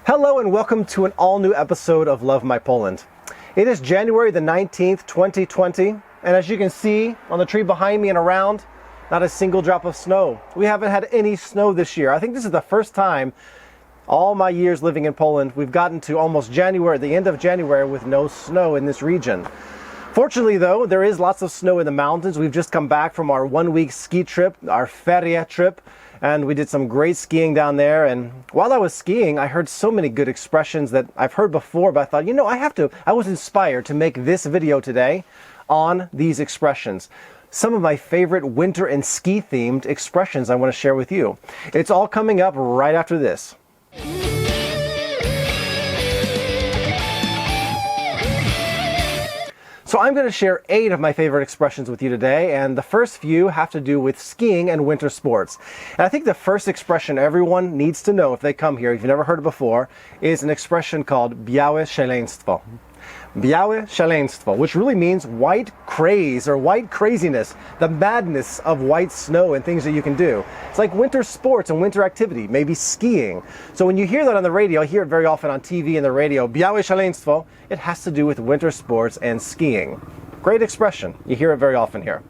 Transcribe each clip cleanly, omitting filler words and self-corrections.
Hello and welcome to an all-new episode of Love My Poland. It is January the 19th, 2020, and as you can see on the tree behind me and around, not a single drop of snow. We haven't had any snow this year. I think this is the first time all my years living in Poland we've gotten to almost January, the end of January, with no snow in this region. Fortunately though, there is lots of snow in the mountains. We've just come back from our 1-week ski trip, our feria trip, and we did some great skiing down there. And while I was skiing, I heard so many good expressions that I've heard before, but I thought, I was inspired to make this video today on these expressions. Some of my favorite winter and ski themed expressions I want to share with you. It's all coming up right after this. So I'm going to share 8 of my favorite expressions with you today, and the first few have to do with skiing and winter sports. And I think the first expression everyone needs to know if they come here, if you've never heard it before, is an expression called białe szaleństwo. Białe szaleństwo, which really means white craze or white craziness, the madness of white snow and things that you can do. It's like winter sports and winter activity, maybe skiing. So when you hear that on the radio, I hear it very often on TV and the radio, białe szaleństwo, it has to do with winter sports and skiing. Great expression. You hear it very often here.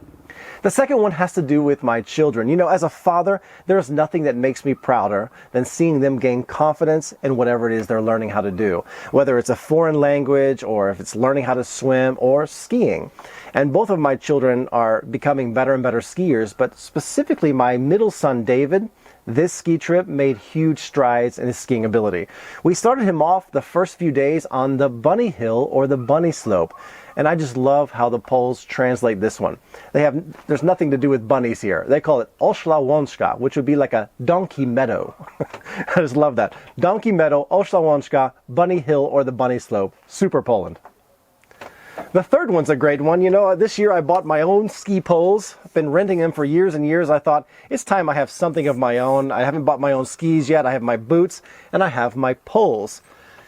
The second one has to do with my children. You know, as a father, there's nothing that makes me prouder than seeing them gain confidence in whatever it is they're learning how to do. Whether it's a foreign language, or if it's learning how to swim, or skiing. And both of my children are becoming better and better skiers, but specifically my middle son, David, this ski trip made huge strides in his skiing ability. We started him off the first few days on the bunny hill or the bunny slope. And I just love how the Poles translate this one. There's nothing to do with bunnies here. They call it ośla łączka, which would be like a donkey meadow. I just love that. Donkey meadow, ośla łączka, bunny hill, or the bunny slope. Super Poland. The third one's a great one. You know, this year I bought my own ski poles. I've been renting them for years and years. I thought, it's time I have something of my own. I haven't bought my own skis yet. I have my boots, and I have my poles.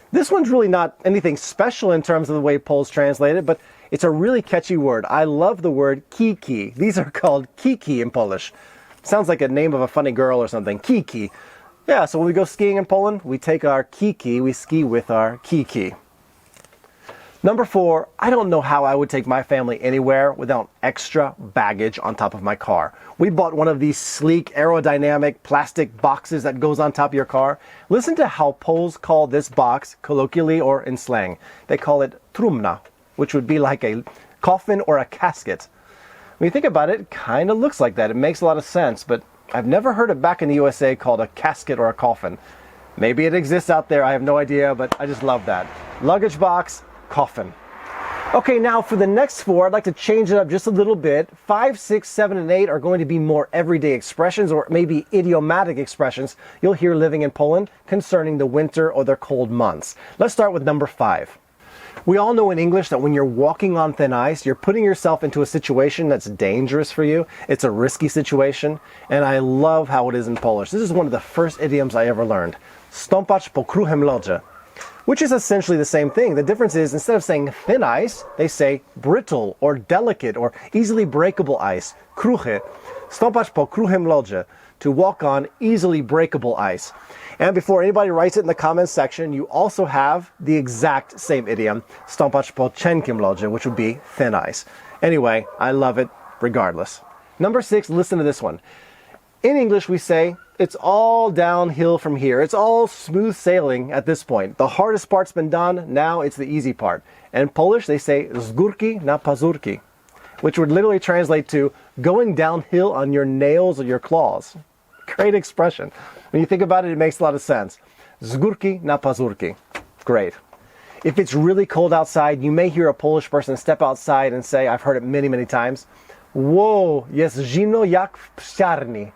This one's really not anything special in terms of the way Poles translate it, but it's a really catchy word. I love the word Kiki. These are called Kiki in Polish. Sounds like a name of a funny girl or something. Kiki. Yeah, so when we go skiing in Poland, we take our Kiki, we ski with our Kiki. Number 4, I don't know how I would take my family anywhere without extra baggage on top of my car. We bought one of these sleek, aerodynamic plastic boxes that goes on top of your car. Listen to how Poles call this box, colloquially or in slang. They call it trumna, which would be like a coffin or a casket. When you think about it, it kind of looks like that. It makes a lot of sense, but I've never heard it back in the USA called a casket or a coffin. Maybe it exists out there, I have no idea, but I just love that. Luggage box, coffin. Okay, now for the next 4, I'd like to change it up just a little bit. 5, 6, 7, and 8 are going to be more everyday expressions, or maybe idiomatic expressions you'll hear living in Poland concerning the winter or the cold months. Let's start with number 5. We all know in English that when you're walking on thin ice, you're putting yourself into a situation that's dangerous for you. It's a risky situation, and I love how it is in Polish. This is one of the first idioms I ever learned. Stąpać po kruchym lodzie. Which is essentially the same thing. The difference is, instead of saying thin ice, they say brittle or delicate or easily breakable ice. Kruche. Stąpać po kruchym lodzie. To walk on easily breakable ice. And before anybody writes it in the comments section, you also have the exact same idiom, stąpać po cienkim lodzie, which would be thin ice. Anyway, I love it regardless. Number 6, listen to this one. In English, we say, it's all downhill from here. It's all smooth sailing at this point. The hardest part's been done, now it's the easy part. And in Polish, they say z górki na pazurki, which would literally translate to going downhill on your nails or your claws. Great expression. When you think about it, it makes a lot of sense. Z górki na pazurki. Great. If it's really cold outside, you may hear a Polish person step outside and say, I've heard it many, many times, whoa, jest zimno jak w psiarni.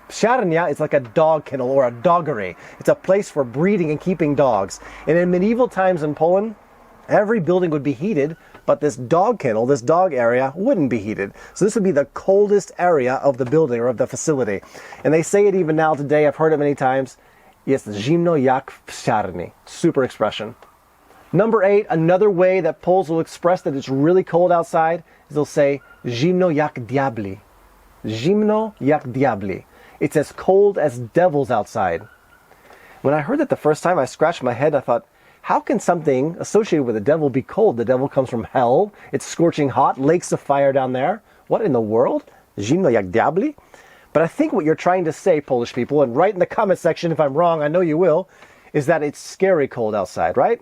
Psiarnia is like a dog kennel or a doggery. It's a place for breeding and keeping dogs. And in medieval times in Poland, every building would be heated, but this dog kennel, this dog area, wouldn't be heated. So this would be the coldest area of the building or of the facility. And they say it even now today, I've heard it many times, jest zimno jak w psiarni. Super expression. Number 8, another way that Poles will express that it's really cold outside is they'll say zimno jak diabli. Zimno jak diabli. It's as cold as devils outside. When I heard that the first time, I scratched my head. I thought, how can something associated with the devil be cold? The devil comes from hell. It's scorching hot, lakes of fire down there. What in the world? Zimno jak diabli? But I think what you're trying to say, Polish people, and write in the comment section if I'm wrong, I know you will, is that it's scary cold outside, right?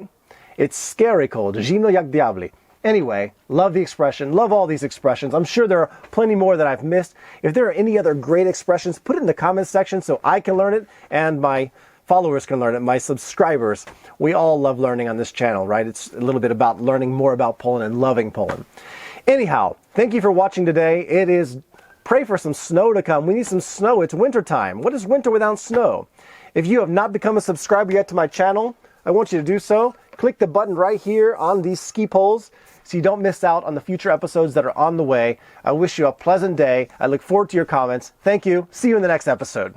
It's scary cold. Zimno jak diabli. Anyway, love the expression, love all these expressions. I'm sure there are plenty more that I've missed. If there are any other great expressions, put it in the comments section so I can learn it and my followers can learn it, my subscribers. We all love learning on this channel, right? It's a little bit about learning more about Poland and loving Poland. Anyhow, thank you for watching today. Pray for some snow to come. We need some snow. It's winter time. What is winter without snow? If you have not become a subscriber yet to my channel, I want you to do so. Click the button right here on these ski poles so you don't miss out on the future episodes that are on the way. I wish you a pleasant day. I look forward to your comments. Thank you. See you in the next episode.